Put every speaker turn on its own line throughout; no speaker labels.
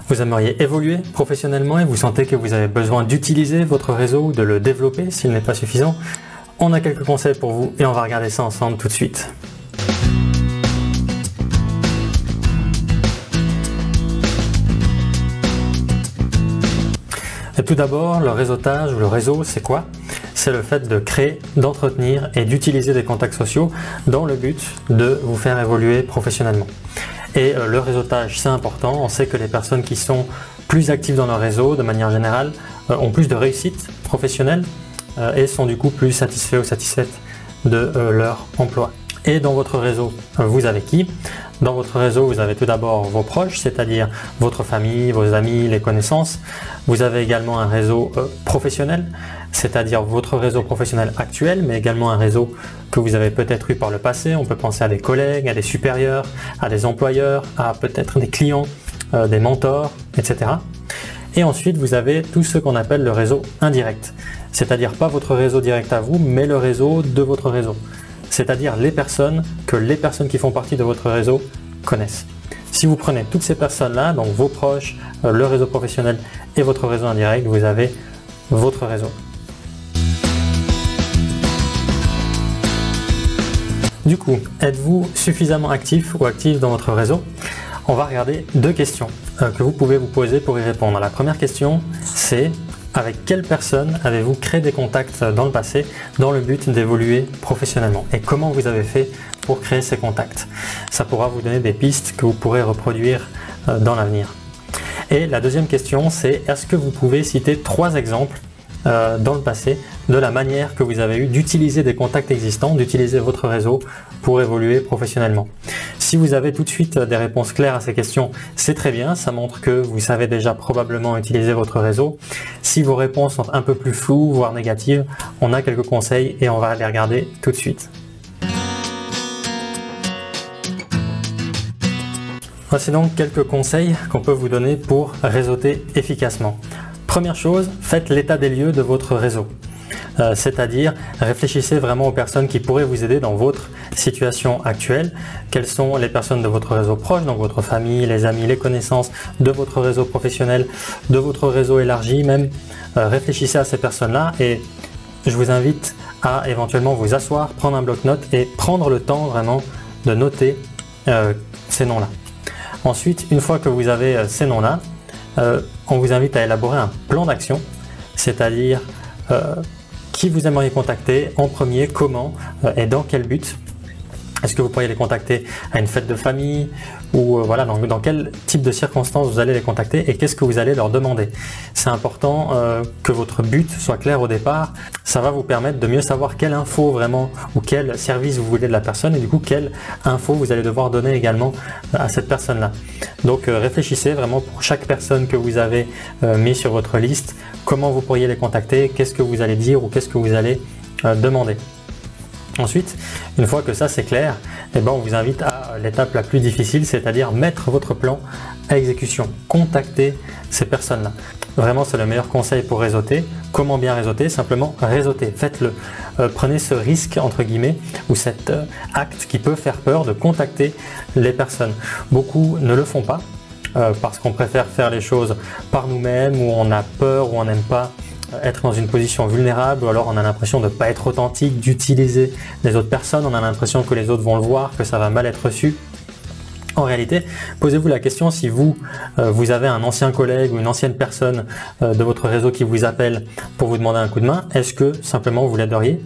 Vous aimeriez évoluer professionnellement et vous sentez que vous avez besoin d'utiliser votre réseau ou de le développer s'il n'est pas suffisant. On a quelques conseils pour vous et on va regarder ça ensemble tout de suite. Et tout d'abord, le réseautage ou le réseau, c'est quoi? C'est le fait de créer, d'entretenir et d'utiliser des contacts sociaux dans le but de vous faire évoluer professionnellement. Et le réseautage, c'est important. On sait que les personnes qui sont plus actives dans leur réseau, de manière générale, ont plus de réussite professionnelle et sont du coup plus satisfaits ou satisfaites de leur emploi. Et dans votre réseau, vous avez qui? Dans votre réseau, vous avez tout d'abord vos proches, c'est-à-dire votre famille, vos amis, les connaissances. Vous avez également un réseau professionnel, c'est-à-dire votre réseau professionnel actuel, mais également un réseau que vous avez peut-être eu par le passé. On peut penser à des collègues, à des supérieurs, à des employeurs, à peut-être des clients, des mentors, etc. Et ensuite, vous avez tout ce qu'on appelle le réseau indirect, c'est-à-dire pas votre réseau direct à vous, mais le réseau de votre réseau. C'est-à-dire les personnes qui font partie de votre réseau connaissent. Si vous prenez toutes ces personnes-là, donc vos proches, le réseau professionnel et votre réseau indirect, vous avez votre réseau. Du coup, êtes-vous suffisamment actif ou active dans votre réseau? On va regarder deux questions que vous pouvez vous poser pour y répondre. La première question, c'est: avec quelle personne avez-vous créé des contacts dans le passé dans le but d'évoluer professionnellement? Et comment vous avez fait pour créer ces contacts? Ça pourra vous donner des pistes que vous pourrez reproduire dans l'avenir. Et la deuxième question, c'est: est-ce que vous pouvez citer 3 exemples dans le passé de la manière que vous avez eu d'utiliser des contacts existants, d'utiliser votre réseau pour évoluer professionnellement? Si vous avez tout de suite des réponses claires à ces questions, c'est très bien, ça montre que vous savez déjà probablement utiliser votre réseau. Si vos réponses sont un peu plus floues, voire négatives, on a quelques conseils et on va les regarder tout de suite. Voici donc quelques conseils qu'on peut vous donner pour réseauter efficacement. Première chose, faites l'état des lieux de votre réseau. C'est-à-dire réfléchissez vraiment aux personnes qui pourraient vous aider dans votre situation actuelle. Quelles sont les personnes de votre réseau proche, donc votre famille, les amis, les connaissances, de votre réseau professionnel, de votre réseau élargi même. Réfléchissez à ces personnes-là et je vous invite à éventuellement vous asseoir, prendre un bloc-notes et prendre le temps vraiment de noter ces noms-là. Ensuite, une fois que vous avez ces noms-là, on vous invite à élaborer un plan d'action, c'est-à-dire qui vous aimeriez contacter en premier, comment et dans quel but. Est-ce que vous pourriez les contacter à une fête de famille ou voilà, dans quel type de circonstances vous allez les contacter et qu'est-ce que vous allez leur demander? C'est important que votre but soit clair au départ. Ça va vous permettre de mieux savoir quelle info vraiment ou quel service vous voulez de la personne et du coup quelle info vous allez devoir donner également à cette personne-là. Donc réfléchissez vraiment pour chaque personne que vous avez mis sur votre liste, comment vous pourriez les contacter, qu'est-ce que vous allez dire ou qu'est-ce que vous allez demander. Ensuite, une fois que ça c'est clair, on vous invite à l'étape la plus difficile, c'est-à-dire mettre votre plan à exécution. Contacter ces personnes-là. Vraiment, c'est le meilleur conseil pour réseauter. Comment bien réseauter? Simplement réseauter. Faites-le. Prenez ce risque, entre guillemets, ou cet acte qui peut faire peur de contacter les personnes. Beaucoup ne le font pas parce qu'on préfère faire les choses par nous-mêmes, ou on a peur, ou on n'aime pas être dans une position vulnérable, ou alors on a l'impression de ne pas être authentique, d'utiliser les autres personnes, on a l'impression que les autres vont le voir, que ça va mal être reçu. En réalité, posez-vous la question si vous avez un ancien collègue ou une ancienne personne de votre réseau qui vous appelle pour vous demander un coup de main, est-ce que simplement vous l'aideriez?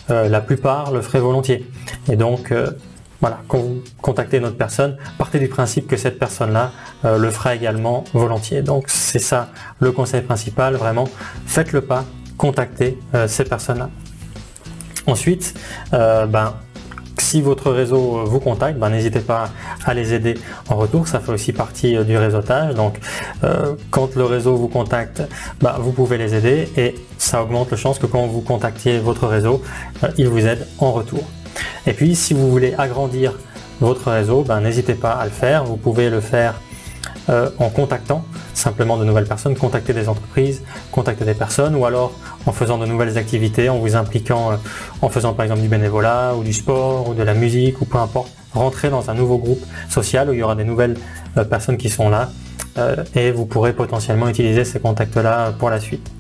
La plupart le feraient volontiers. Et donc, voilà, quand vous contactez une autre personne, partez du principe que cette personne-là le fera également volontiers. Donc c'est ça le conseil principal, vraiment, faites le pas, contactez ces personnes-là. Ensuite, si votre réseau vous contacte, n'hésitez pas à les aider en retour, ça fait aussi partie du réseautage. Donc quand le réseau vous contacte, vous pouvez les aider et ça augmente la chance que quand vous contactiez votre réseau, il vous aide en retour. Et puis si vous voulez agrandir votre réseau, n'hésitez pas à le faire. Vous pouvez le faire en contactant simplement de nouvelles personnes, contacter des entreprises, contacter des personnes, ou alors en faisant de nouvelles activités, en vous impliquant, en faisant par exemple du bénévolat ou du sport ou de la musique ou peu importe, rentrer dans un nouveau groupe social où il y aura des nouvelles personnes qui sont là et vous pourrez potentiellement utiliser ces contacts-là pour la suite.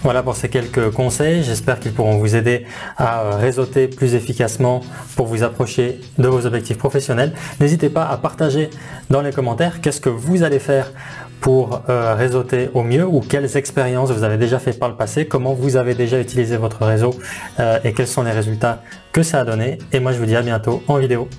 Voilà pour ces quelques conseils, j'espère qu'ils pourront vous aider à réseauter plus efficacement pour vous approcher de vos objectifs professionnels. N'hésitez pas à partager dans les commentaires qu'est-ce que vous allez faire pour réseauter au mieux ou quelles expériences vous avez déjà fait par le passé, comment vous avez déjà utilisé votre réseau et quels sont les résultats que ça a donné. Et moi je vous dis à bientôt en vidéo.